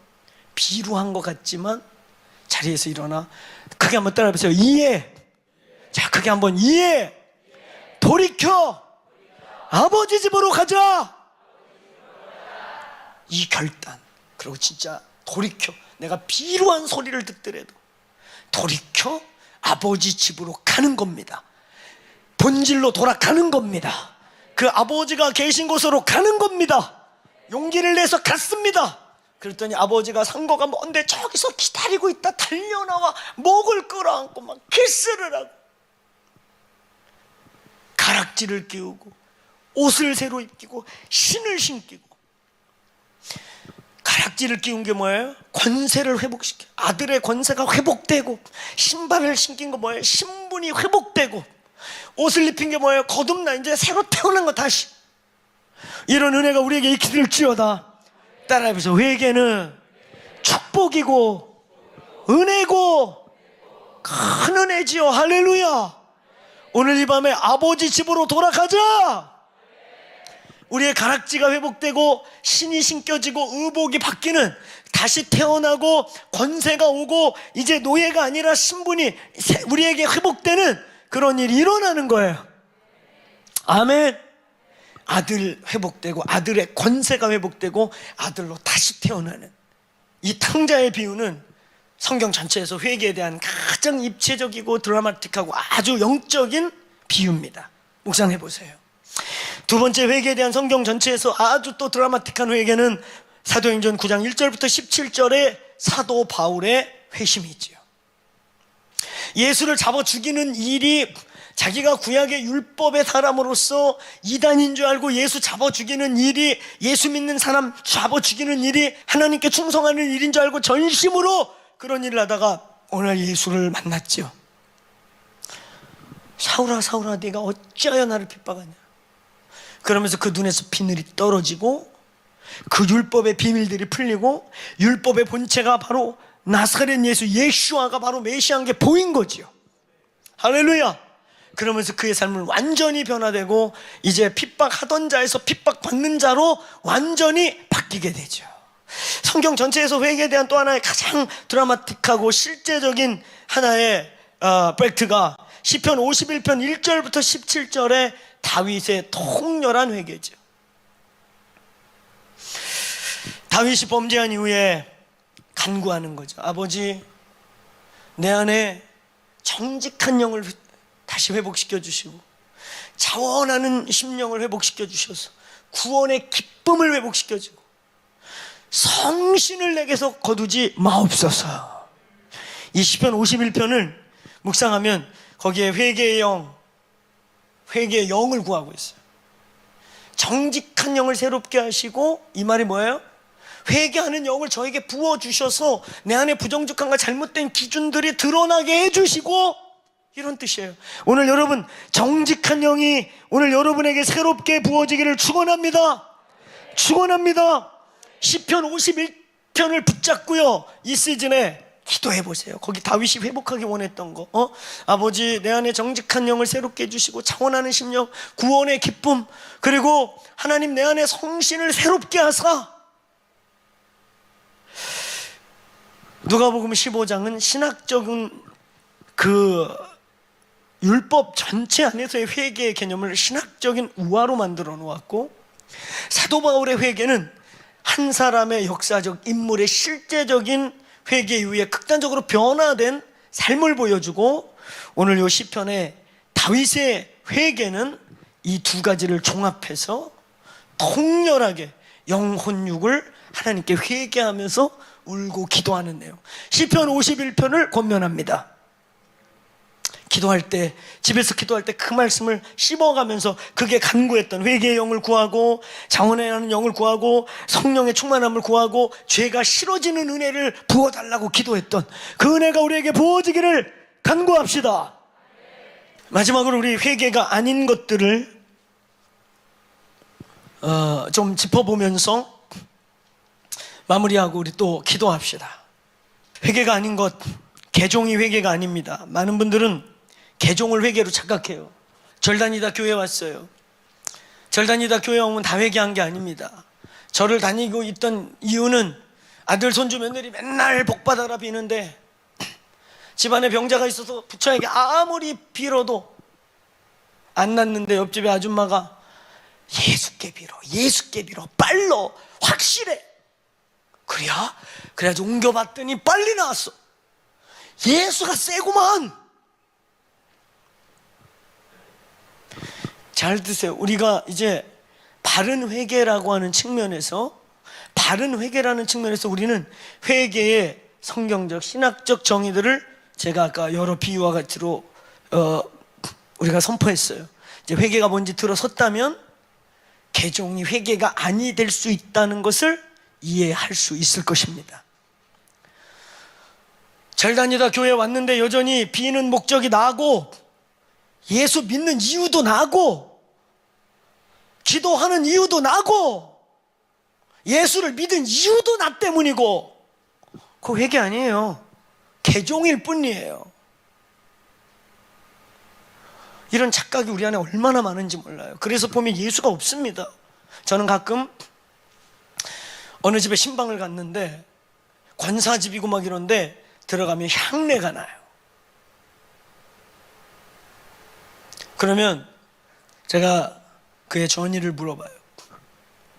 Speaker 1: 비루한 것 같지만 자리에서 일어나 크게 한번 따라해보세요. 이해. 자, 크게 한번 이해. 돌이켜. 아버지 집으로 가자. 이 결단. 그리고 진짜 돌이켜. 내가 비루한 소리를 듣더라도 돌이켜 아버지 집으로 가는 겁니다. 본질로 돌아가는 겁니다. 그 아버지가 계신 곳으로 가는 겁니다. 용기를 내서 갔습니다. 그랬더니 아버지가 상거가 먼데 저기서 기다리고 있다. 달려나와 목을 끌어안고 막 키스를 하고 가락지를 끼우고 옷을 새로 입히고 신을 신기고. 가락지를 끼운 게 뭐예요? 권세를 회복시켜. 아들의 권세가 회복되고, 신발을 신긴 거 뭐예요? 신분이 회복되고, 옷을 입힌 게 뭐예요? 거듭나 이제 새로 태어난 거 다시. 이런 은혜가 우리에게 있기를지어다. 따라해보세요. 회개는 축복이고 은혜고 큰 은혜지요. 할렐루야. 오늘 이 밤에 아버지 집으로 돌아가자. 우리의 가락지가 회복되고 신이 신겨지고 의복이 바뀌는, 다시 태어나고 권세가 오고 이제 노예가 아니라 신분이 우리에게 회복되는 그런 일이 일어나는 거예요. 아멘. 아들 회복되고 아들의 권세가 회복되고 아들로 다시 태어나는 이 탕자의 비유는 성경 전체에서 회개에 대한 가장 입체적이고 드라마틱하고 아주 영적인 비유입니다. 묵상해 보세요. 두 번째 회개에 대한 성경 전체에서 아주 또 드라마틱한 회개는 사도행전 9장 1절부터 17절의 사도 바울의 회심이지요. 예수를 잡아 죽이는 일이 자기가 구약의 율법의 사람으로서 이단인 줄 알고 예수 잡아 죽이는 일이, 예수 믿는 사람 잡아 죽이는 일이 하나님께 충성하는 일인 줄 알고 전심으로 그런 일을 하다가 어느 날 예수를 만났죠. 사울아 사울아 네가 어찌하여 나를 핍박하냐. 그러면서 그 눈에서 비늘이 떨어지고 그 율법의 비밀들이 풀리고 율법의 본체가 바로 나사렛 예수 예슈아가 바로 메시아인 게 보인 거지요. 할렐루야. 그러면서 그의 삶은 완전히 변화되고 이제 핍박하던 자에서 핍박받는 자로 완전히 바뀌게 되죠. 성경 전체에서 회개에 대한 또 하나의 가장 드라마틱하고 실제적인 하나의 팩트가 시편 51편 1절부터 17절의 다윗의 통렬한 회개죠. 다윗이 범죄한 이후에 간구하는 거죠. 아버지, 내 안에 정직한 영을 다시 회복시켜 주시고 자원하는 심령을 회복시켜 주셔서 구원의 기쁨을 회복시켜 주고 성신을 내게서 거두지 마옵소서. 이 시편 51편을 묵상하면 거기에 회개의 영을 구하고 있어요. 정직한 영을 새롭게 하시고, 이 말이 뭐예요? 회개하는 영을 저에게 부어주셔서 내 안에 부정직함과 잘못된 기준들이 드러나게 해주시고, 이런 뜻이에요. 오늘 여러분 정직한 영이 오늘 여러분에게 새롭게 부어지기를 축원합니다. 축원합니다. 시편 51편을 붙잡고요, 이 시즌에 기도해 보세요. 거기 다윗이 회복하기 원했던 거, 아버지 내 안에 정직한 영을 새롭게 해주시고 자원하는 심령, 구원의 기쁨, 그리고 하나님 내 안에 성신을 새롭게 하사. 누가복음 15장은 신학적인 그 율법 전체 안에서의 회개의 개념을 신학적인 우화로 만들어 놓았고, 사도 바울의 회개는 한 사람의 역사적 인물의 실제적인 회개 이후에 극단적으로 변화된 삶을 보여주고, 오늘 요 시편의 다윗의 회개는 이 두 가지를 종합해서 통렬하게 영혼육을 하나님께 회개하면서 울고 기도하는 내용, 시편 51편을 권면합니다. 기도할 때, 집에서 기도할 때 그 말씀을 씹어가면서 그게 간구했던 회개의 영을 구하고, 자원해야 하는 영을 구하고, 성령의 충만함을 구하고, 죄가 싫어지는 은혜를 부어달라고 기도했던 그 은혜가 우리에게 부어지기를 간구합시다. 마지막으로 우리 회개가 아닌 것들을 좀 짚어보면서 마무리하고 우리 또 기도합시다. 회개가 아닌 것, 개종이 회개가 아닙니다. 많은 분들은 개종을 회개로 착각해요. 절 다니다 교회 왔어요. 절 다니다 교회 오면 다 회개한 게 아닙니다. 절을 다니고 있던 이유는 아들, 손주, 며느리 맨날 복받아라 비는데 집안에 병자가 있어서 부처에게 아무리 빌어도 안 낫는데 옆집에 아줌마가 예수께 빌어 빨러 확실해. 그래야지 옮겨봤더니 빨리 나왔어. 예수가 세구만. 잘 드세요. 우리가 이제 바른 회개라고 하는 측면에서, 바른 회개라는 측면에서 우리는 회개의 성경적 신학적 정의들을 제가 아까 여러 비유와 같이로 우리가 선포했어요. 이제 회개가 뭔지 들어섰다면 개종이 회개가 아니 될 수 있다는 것을 이해할 수 있을 것입니다. 절 다니다 교회 왔는데 여전히 비는 목적이 나고, 예수 믿는 이유도 나고, 기도하는 이유도 나고, 예수를 믿은 이유도 나 때문이고, 그거 회개 아니에요. 개종일 뿐이에요. 이런 착각이 우리 안에 얼마나 많은지 몰라요. 그래서 보면 예수가 없습니다. 저는 가끔 어느 집에 신방을 갔는데 관사집이고 막 이런데 들어가면 향내가 나요. 그러면 제가 그의 전의를 물어봐요.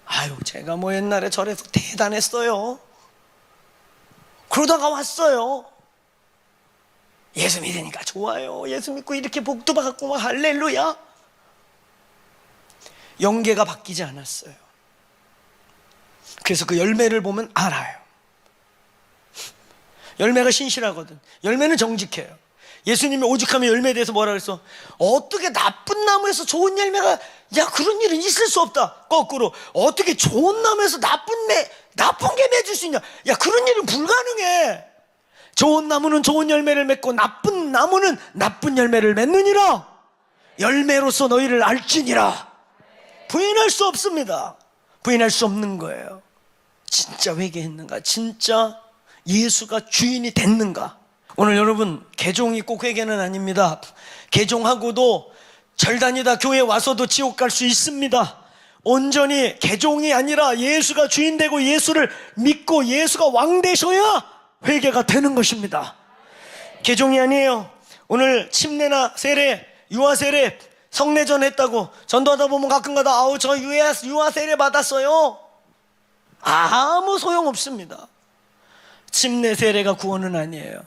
Speaker 1: 아유, 제가 뭐 옛날에 절에서 대단했어요. 그러다가 왔어요. 예수 믿으니까 좋아요. 예수 믿고 이렇게 복도 받고 막 할렐루야. 영계가 바뀌지 않았어요. 그래서 그 열매를 보면 알아요. 열매가 신실하거든. 열매는 정직해요. 예수님이 오죽하면 열매에 대해서 뭐라 그랬어? 어떻게 나쁜 나무에서 좋은 열매가, 야, 그런 일은 있을 수 없다. 거꾸로, 어떻게 좋은 나무에서 나쁜 게 맺을 수 있냐? 야, 그런 일은 불가능해. 좋은 나무는 좋은 열매를 맺고 나쁜 나무는 나쁜 열매를 맺느니라. 열매로서 너희를 알지니라. 부인할 수 없습니다. 부인할 수 없는 거예요. 진짜 회개했는가? 진짜 예수가 주인이 됐는가? 오늘 여러분, 개종이 꼭 회개는 아닙니다. 개종하고도 절 다니다 교회 와서도 지옥 갈 수 있습니다. 온전히 개종이 아니라 예수가 주인 되고 예수를 믿고 예수가 왕 되셔야 회개가 되는 것입니다. 개종이 아니에요. 오늘 침례나 세례, 유아 세례, 성례전 했다고 전도하다 보면 가끔가다 아우 저 유아 세례 받았어요. 아무 소용 없습니다. 침례 세례가 구원은 아니에요.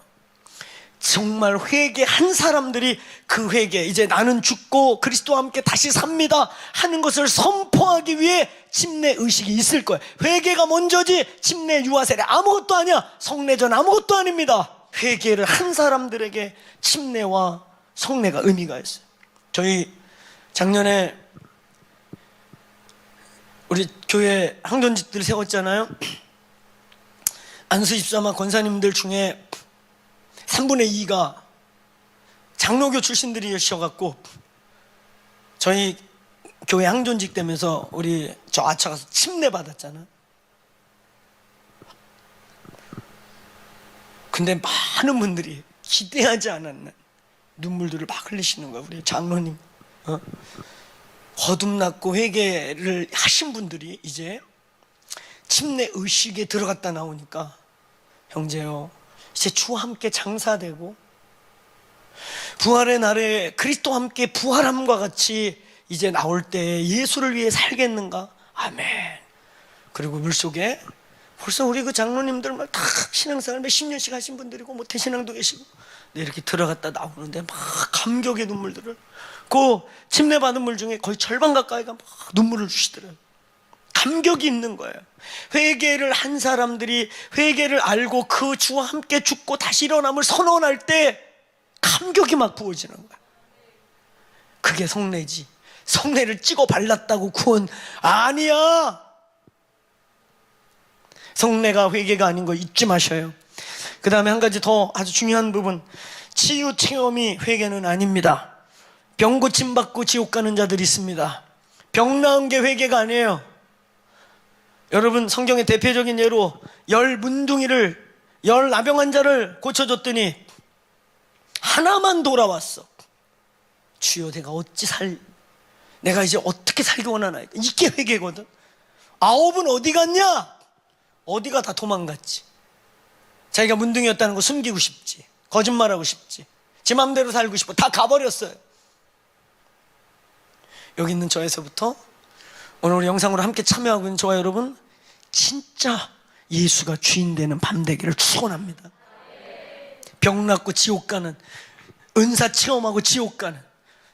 Speaker 1: 정말 회개한 사람들이 그 회개, 이제 나는 죽고 그리스도와 함께 다시 삽니다 하는 것을 선포하기 위해 침례 의식이 있을 거예요. 회개가 먼저지 침례 유아세례 아무것도 아니야. 성례전 아무것도 아닙니다. 회개를 한 사람들에게 침례와 성례가 의미가 있어요. 저희 작년에 우리 교회 항전집들 세웠잖아요. 안수집사마 권사님들 중에 3분의 2가 장로교 출신들이셔갖고 저희 교회 항존직 되면서 우리 저 아차 가서 침례 받았잖아. 근데 많은 분들이 기대하지 않았는 눈물들을 막 흘리시는 거야. 우리 장로님 거듭났고 회개를 하신 분들이 이제 침례 의식에 들어갔다 나오니까 형제요, 이제 주와 함께 장사되고 부활의 날에 그리스도와 함께 부활함과 같이 이제 나올 때 예수를 위해 살겠는가? 아멘. 그리고 물속에 벌써 우리 그 장로님들 막 다 신앙생활 몇십 년씩 하신 분들이고 뭐 대신앙도 계시고 이렇게 들어갔다 나오는데 막 감격의 눈물들을, 그 침례 받은 물 중에 거의 절반 가까이가 막 눈물을 주시더래요. 감격이 있는 거예요. 회개를 한 사람들이 회개를 알고 그 주와 함께 죽고 다시 일어남을 선언할 때 감격이 막 부어지는 거예요. 그게 성례지. 성례를 찍어 발랐다고 구원 아니야. 성례가 회개가 아닌 거 잊지 마셔요. 그 다음에 한 가지 더 아주 중요한 부분, 치유 체험이 회개는 아닙니다. 병 고침 받고 지옥 가는 자들이 있습니다. 병 나은 게 회개가 아니에요. 여러분, 성경의 대표적인 예로 열 나병 환자를 고쳐줬더니 하나만 돌아왔어. 주여, 내가 이제 어떻게 살기 원하나이까. 이게 회개거든. 9은 어디 갔냐? 어디가 다 도망갔지. 자기가 문둥이였다는 거 숨기고 싶지, 거짓말하고 싶지, 제 맘대로 살고 싶어. 다 가버렸어요. 여기 있는 저에서부터 오늘 우리 영상으로 함께 참여하고 있는 저와 여러분, 진짜 예수가 주인 되는 밤 되기를 축원합니다. 병 낫고 지옥 가는, 은사 체험하고 지옥 가는.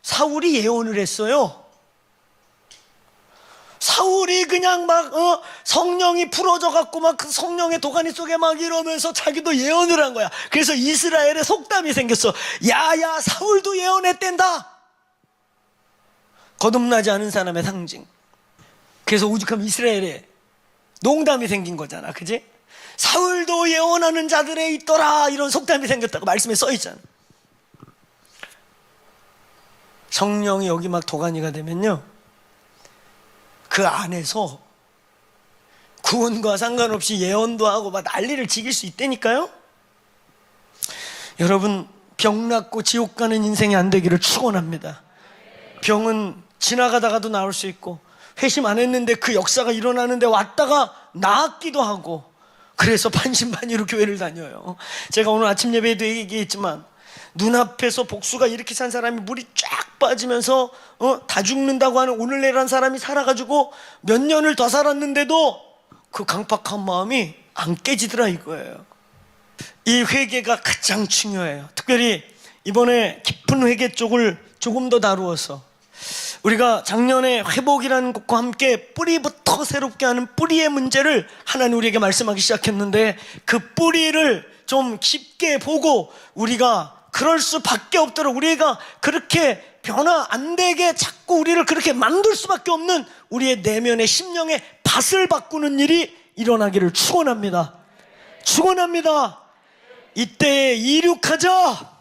Speaker 1: 사울이 예언을 했어요. 사울이 그냥 막 성령이 풀어져 갖고 막 그 성령의 도가니 속에 막 이러면서 자기도 예언을 한 거야. 그래서 이스라엘에 속담이 생겼어. 야야, 사울도 예언했댄다. 거듭나지 않은 사람의 상징. 그래서 오죽하면 이스라엘에 농담이 생긴 거잖아, 그지? 사울도 예언하는 자들에 있더라, 이런 속담이 생겼다고 말씀에 써 있잖아. 성령이 여기 막 도가니가 되면요, 그 안에서 구원과 상관없이 예언도 하고 막 난리를 지길 수 있다니까요. 여러분, 병 낫고 지옥 가는 인생이 안 되기를 축원합니다. 병은 지나가다가도 나올 수 있고, 회심 안 했는데 그 역사가 일어나는데 왔다가 나았기도 하고, 그래서 반신반의로 교회를 다녀요. 제가 오늘 아침 예배에도 얘기했지만, 눈앞에서 복수가 이렇게 산 사람이 물이 쫙 빠지면서 다 죽는다고 하는 오늘내란 사람이 살아가지고 몇 년을 더 살았는데도 그 강팍한 마음이 안 깨지더라, 이거예요. 이 회개가 가장 중요해요. 특별히 이번에 깊은 회개 쪽을 조금 더 다루어서, 우리가 작년에 회복이라는 것과 함께 뿌리부터 새롭게 하는 뿌리의 문제를 하나님 우리에게 말씀하기 시작했는데, 그 뿌리를 좀 깊게 보고 우리가 그럴 수밖에 없도록, 우리가 그렇게 변화 안 되게 자꾸 우리를 그렇게 만들 수밖에 없는 우리의 내면의 심령의 밭을 바꾸는 일이 일어나기를 축원합니다. 축원합니다. 이때에 이륙하자.